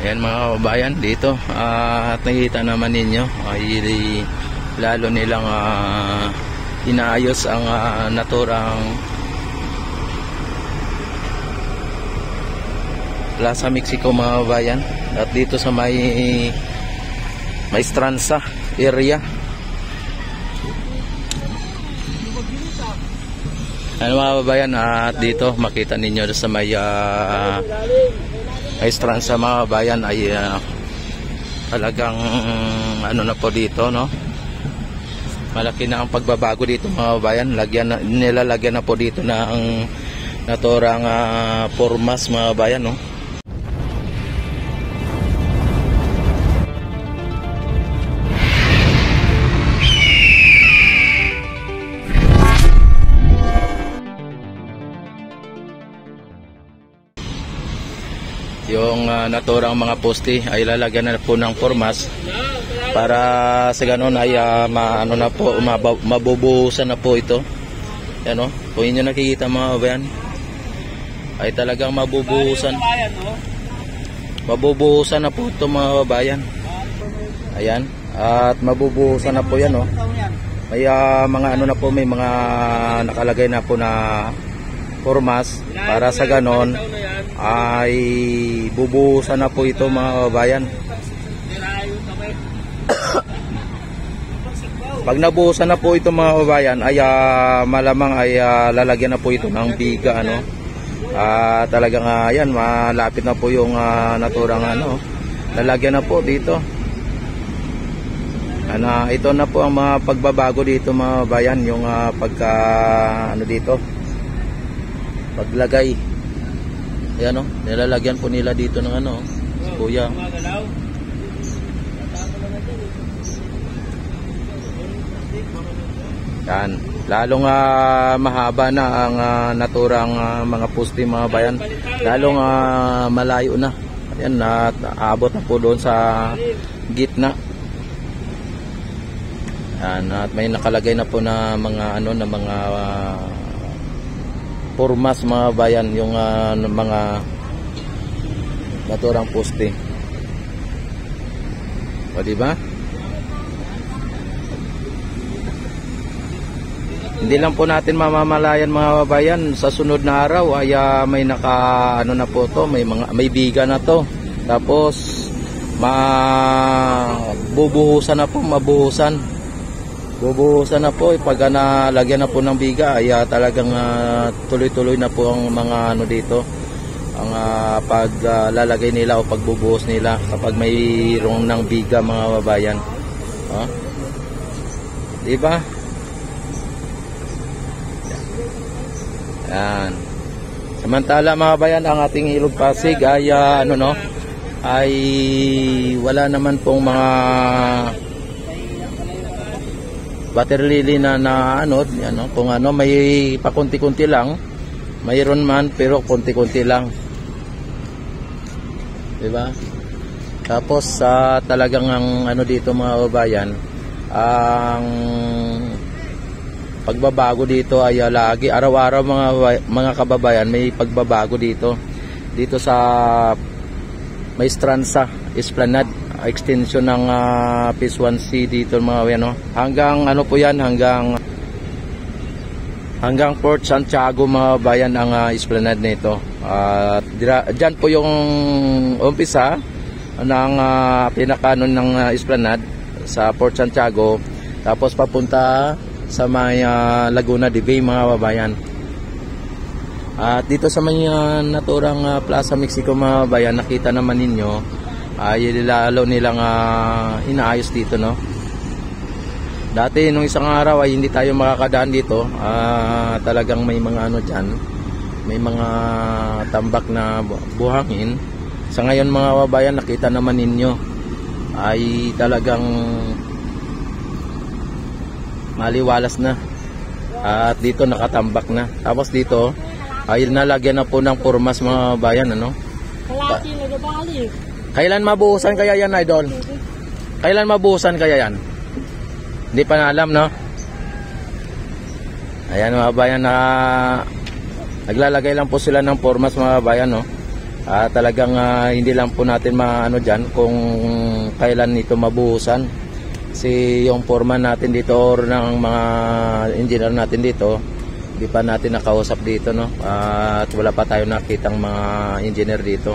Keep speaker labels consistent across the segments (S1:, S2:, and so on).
S1: Ayan mga kababayan dito, at nakikita naman ninyo ay lalo nilang inaayos ang naturang Plaza Mexico mga kababayan. At dito sa may Maestranza area, ano mga kababayan, at dito makita ninyo sa may Maestranza mga kababayan ay talagang ano na po dito, no? Malaki na ang pagbabago dito mga kababayan. Nilalagyan na po dito na ang naturang formas mga kababayan, no? Yung naturang mga poste ay lalagyan na po ng formas para sa ganun ay ano na po, mabubuhusan na po ito. Yan, no? Kung inyo nakikita mga kabayan, ay talagang mabubuhusan na po ito mga kabayan. Ayan, at mabubuhusan na po yan, no? May mga ano na po, may mga nakalagay na po na formas para sa ganon ay bubuhusan na po ito mga kababayan. Pag nabuhusan na po ito mga kababayan ay malamang ay lalagyan na po ito ng biga, ano. Talagang ayan, malapit na po yung naturang ano, lalagyan na po dito. Ito na po ang mga pagbabago dito mga kababayan, yung pagka ano dito, paglagay. Ayan, no? Nilalagyan po nila dito ng ano, kuya. Yan. Lalong mahaba na ang naturang mga poste mga bayan. Lalong malayo na. Ayan, aabot na po doon sa gitna. Yan, at may nakalagay na po na mga ano, na mga formas mga bayan, yung mga naturang poste. O diba? Hindi lang po natin mamamalayan mga bayan, sa sunod na araw ay may ano na po to, may biga na to. Tapos mabubuhusan na po, bubuhusan na po. Pag nalagyan na po ng biga ay talagang tuloy-tuloy na po ang mga ano dito, ang paglalagay nila o pagbubuhos nila kapag mayroong ng biga mga babayan. Diba? Yan. Samantala mga bayan, ang ating Ilog Pasig ay ano, no, ay wala naman pong mga water lily na ano, kung ano, may pakunti-kunti lang, mayroon man pero kunti-kunti lang, diba? Tapos talagang ang ano dito mga kababayan, ang pagbabago dito ay lagi, araw-araw mga kababayan, may pagbabago dito sa Maestranza Esplanade, extension ng Phase 1C dito mga ano, hanggang ano po yan, hanggang Port Santiago mga bayan ang esplanade nito. Diyan po yung umpisa ng pinakanon ng esplanade sa Port Santiago, tapos papunta sa may Laguna de Bay mga babayan. At dito sa may naturang Plaza Mexico mga babayan, nakita naman ninyo ay lalo nilang inaayos dito, no? Dati nung isang araw ay hindi tayo makakadaan dito, talagang may mga ano dyan, may mga tambak na buhangin. Sa ngayon mga kababayan, nakita naman ninyo ay talagang maliwalas na, at dito nakatambak na. Tapos dito ay nalagyan na po ng formas mga kababayan, ano? Kailan mabuhusan kaya yan, idol? Kailan mabuhusan kaya yan? Hindi pa na alam, no? Ayan mga kababayan, naglalagay lang po sila ng formas mga kababayan, no? Talagang hindi lang po natin maano dyan kung kailan ito mabuhusan. Kasi yung foreman natin dito or ng mga engineer natin dito, hindi pa natin nakausap dito, no? At wala pa tayo nakitang mga engineer dito.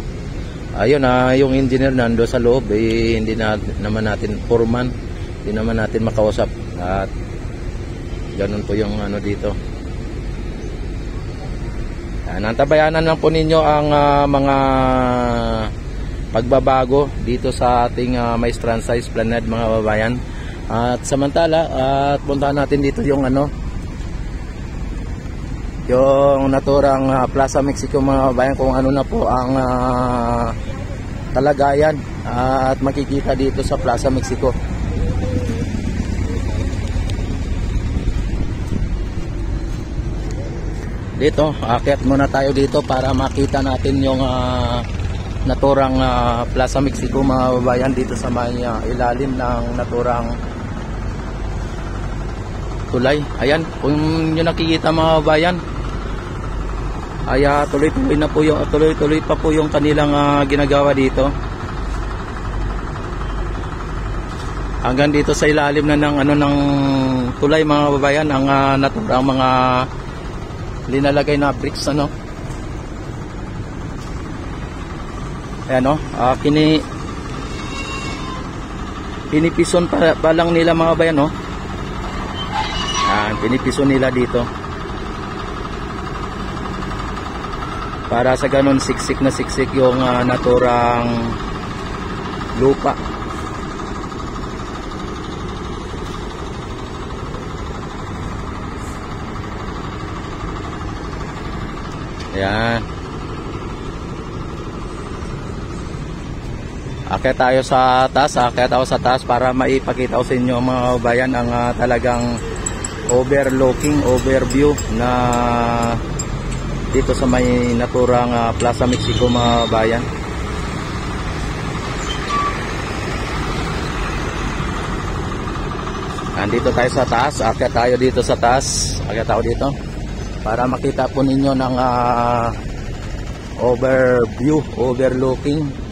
S1: Ayun, yung engineer nando sa loob, hindi na naman natin foreman, hindi naman natin makausap. At ganun po yung ano dito. Nantabayanan lang po ninyo ang mga pagbabago dito sa ating Maestranza Esplanade, mga babayan. At samantala, puntahan natin dito yung ano, yung naturang Plaza Mexico, mga babayan, kung ano na po ang kalagayan at makikita dito sa Plaza Mexico. Dito, aakyat muna tayo dito para makita natin yung naturang Plaza Mexico, mga babayan, dito sa may ilalim ng naturang tulay. Ayan, kung nyo nakikita, mga babayan, ay tuloy-tuloy pa po yung kanilang ginagawa dito. Hanggang dito sa ilalim na ng ano ng tulay, mga babayan, ang naturang mga linalagay na bricks, ano. Ayan, no, pinipison pa lang nila, mga bayan, no. Pinipison nila dito para sa ganun siksik na siksik yung naturang lupa. Ayan. Akyat tayo sa taas, para maipakita ko sa inyo, mga kabayan, ang talagang overview na dito sa may naturang Plaza Mexico, mga kabayan. Nandito tayo sa taas, akyat tayo dito sa taas, dito para makita po ninyo ng overlooking.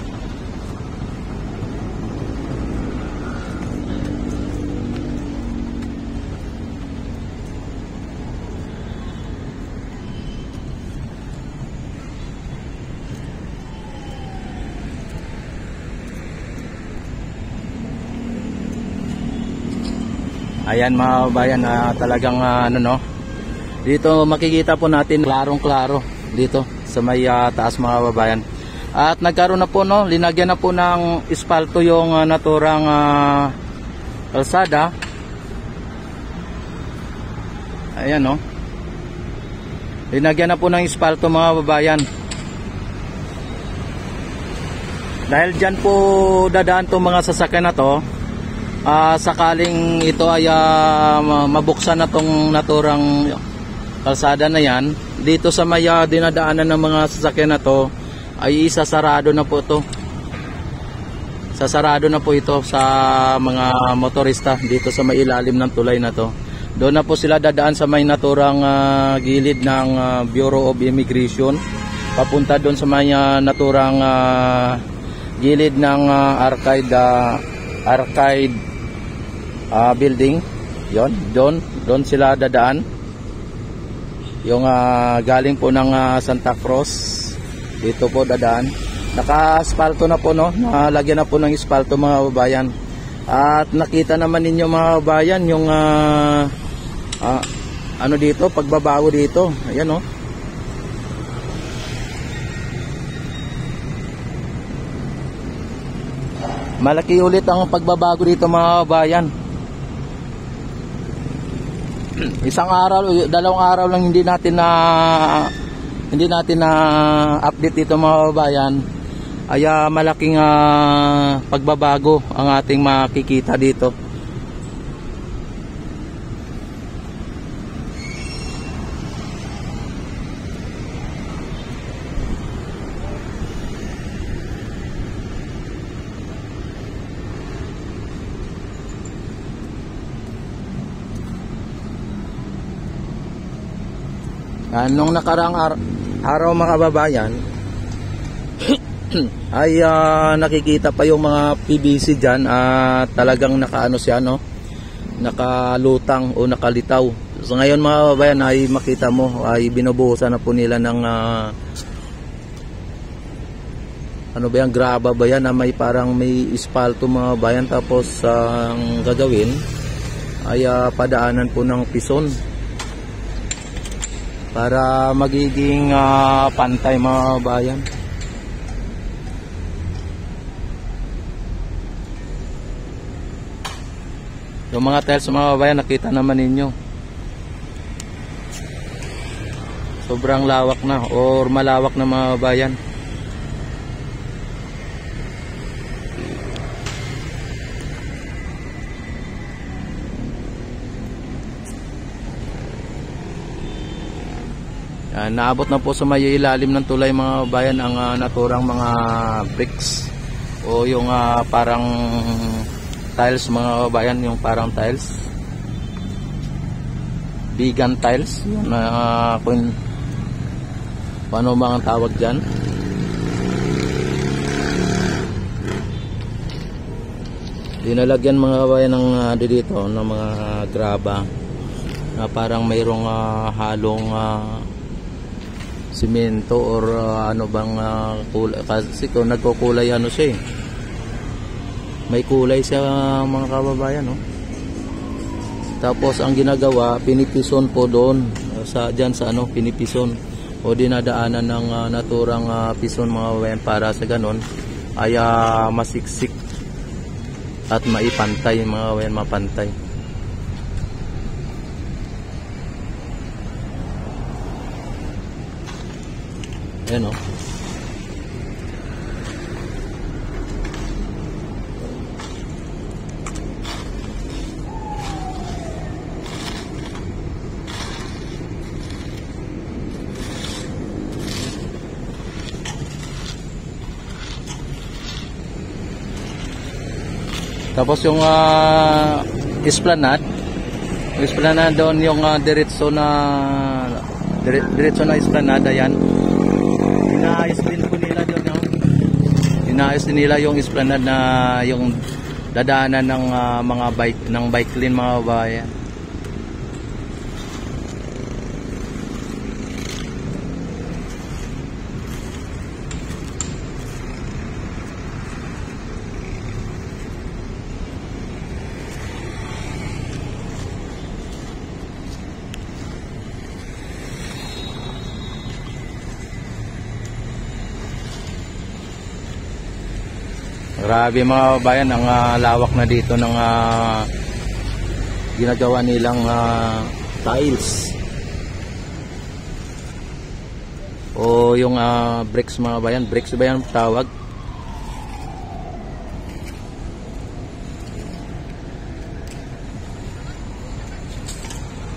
S1: Ayan, mga bayan, talagang ano, no, dito makikita po natin klarong-klaro dito sa may taas, mga babayan. At nagkaroon na po, no, linagyan na po ng espalto yung naturang kalsada. Ayan, no, linagyan na po ng espalto, mga babayan. Dahil dyan po dadaan tong mga sasakyan na to, sakaling ito ay mabuksan na tong naturang kalsada na yan, dito sa may dinadaanan ng mga sasakyan na to, ay isasarado na po ito. Sasarado na po ito sa mga motorista dito sa may ilalim ng tulay na to. Doon na po sila dadaan sa may naturang gilid ng Bureau of Immigration, papunta doon sa may naturang gilid ng arcade building. Yon, doon sila dadaan. Yung galing po ng Santa Cruz, dito po dadaan. Naka-aspalto na po, no, nalagyan na po ng aspalto, mga babayan. At nakita naman ninyo, mga babayan, yung ano dito, pagbabago dito. Ayan, no. Malaki ulit ang pagbabago dito, mga babayan. Isang araw, dalawang araw lang hindi natin na update dito, mga kababayan, ay malaking pagbabago ang ating makikita dito. Nung nakaraang araw, mga kababayan, ay nakikita pa yung mga PVC dyan at talagang nakaano siya, no? Nakalutang o nakalitaw. So ngayon mga kababayan ay makita mo ay binubuhusan na po nila ng ano ba yan, graba ba yan na may parang may ispalto mga kababayan, tapos ang gagawin ay padaanan po ng pison para magiging pantay mga kababayan. Yung mga tiles mga kababayan, nakita naman ninyo. Sobrang lawak na or malawak na mga kababayan. Naabot na po sa may ilalim ng tulay mga kababayan ang naturang mga bricks o yung parang tiles mga kababayan, yung parang tiles, vegan tiles, yun kung paano ba ang tawag dyan. Dinalagyan mga kababayan ng dito ng mga graba na parang mayroong halong simento or ano bang kulay, kasi kung nagkukulay ano siya may kulay siya mga kababayan, no? Tapos ang ginagawa, pinipison po doon sa dyan sa ano, pinipison o dinadaanan ng naturang pison mga kababayan para sa ganon ay masiksik at maipantay mga kababayan, mapantay. Ayan, oh. Tapos yung esplanade doon, yung diretso na esplanade, ayan. Inaayos din po nila doon, no? Inaayos din nila yung esplanade na yung dadaanan ng mga bike lane mga kababayan. Grabe mga kababayan, ang lawak na dito ng ginagawa nilang tiles o yung bricks mga kababayan. Bricks ba yan tawag?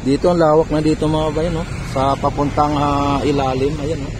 S1: Dito ang lawak na dito mga kababayan, no? Sa papuntang ilalim, ayan, no?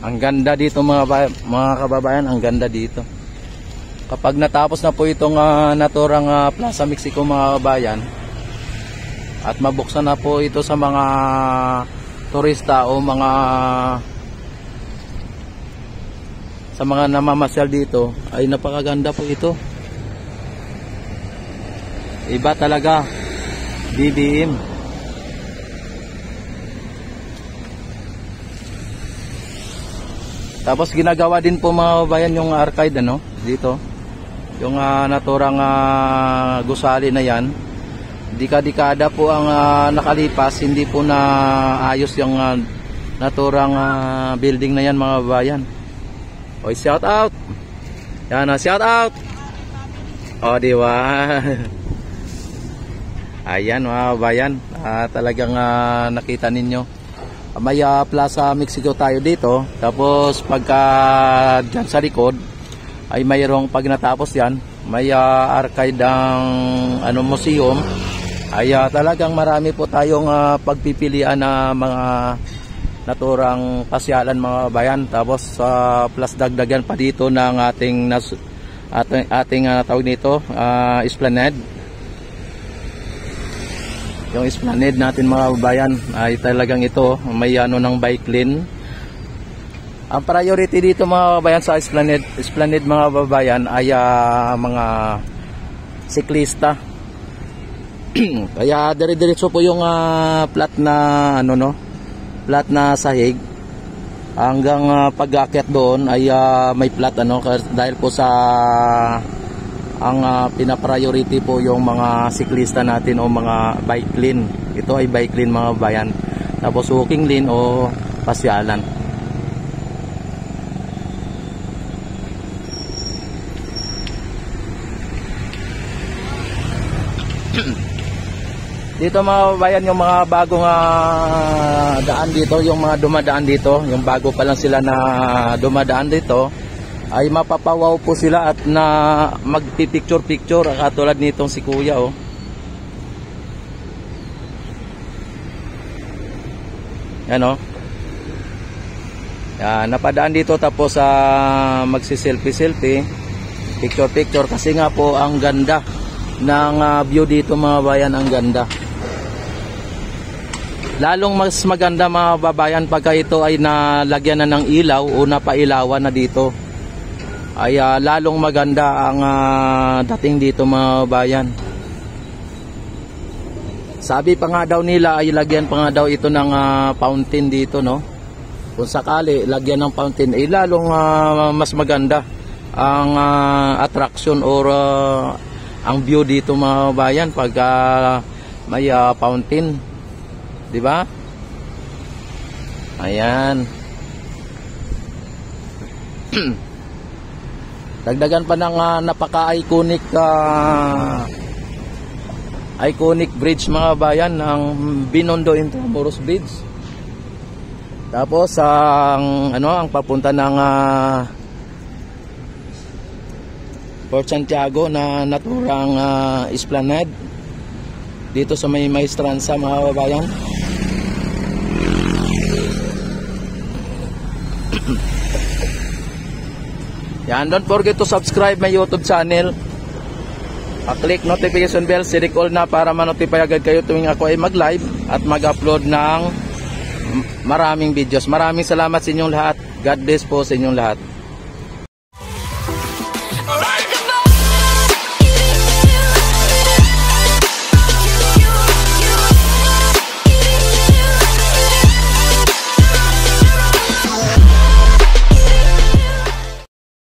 S1: Ang ganda dito mga kababayan, ang ganda dito. Kapag natapos na po itong naturang Plaza Mexico mga kababayan at mabuksan na po ito sa mga turista o sa mga namamasyal dito, ay napakaganda po ito. Iba talaga, BBM. Tapos ginagawa din po mga kababayan yung arcade, ano, dito. Yung naturang gusali na yan. Dekada po ang nakalipas, hindi po na ayos yung naturang building na yan mga kababayan. Oy, shout out. Yan, shout out. O, di ba? Ayan mga kababayan, talagang nakita ninyo may Plaza Mexico tayo dito. Tapos pagka dyan sa likod ay mayroong, pag natapos yan, may arcade ang museum. Ay talagang marami po tayong pagpipilian na mga naturang pasyalan mga bayan. Tapos plus dagdagan pa dito ng ating tawag nito, esplanade. Yung esplanade natin mga bayan ay talagang ito may ng bike lane. Ang priority dito mga bayan sa esplanade mga babayan ay mga siklista. Kaya dire-diretso po yung plat na plat na sahig hanggang pag-aakyat doon ay may plat dahil po sa ang pina-priority po yung mga siklista natin o mga bike lane. Ito ay bike lane mga bayan. Tapos walking lane o pasyalan. Dito mga bayan, yung mga bagong daan dito, yung mga dumadaan dito, yung bago pa lang sila na dumadaan dito, ay mapapawaw po sila at na magpipicture-picture katulad nitong si Kuya Yan Yan, napadaan dito tapos magsi-selfie, picture-picture kasi nga po ang ganda ng view dito mga bayan, ang ganda. Lalong mas maganda mga babayan pagka ito ay nalagyan na ng ilaw o napailawan na dito. Ay lalong maganda ang dating dito mga bayan. Sabi pa nga daw nila ay lagyan pa nga daw ito ng fountain dito Kung sakali lagyan ng fountain ay lalong mas maganda ang attraction or ang view dito mga bayan pagka may fountain, di ba? Ayan. Dagdagan pa ng napaka-iconic iconic bridge mga bayan ng Binondo Intramuros Bridge. Tapos ang papunta ng Port Santiago na naturang esplanade dito sa may Maestranza mga bayan. Yan, don't forget to subscribe my YouTube channel. Click notification bell, select all na para ma-notify agad kayo tuwing ako ay mag-live at mag-upload ng maraming videos. Maraming salamat sa inyong lahat. God bless po sa inyong lahat.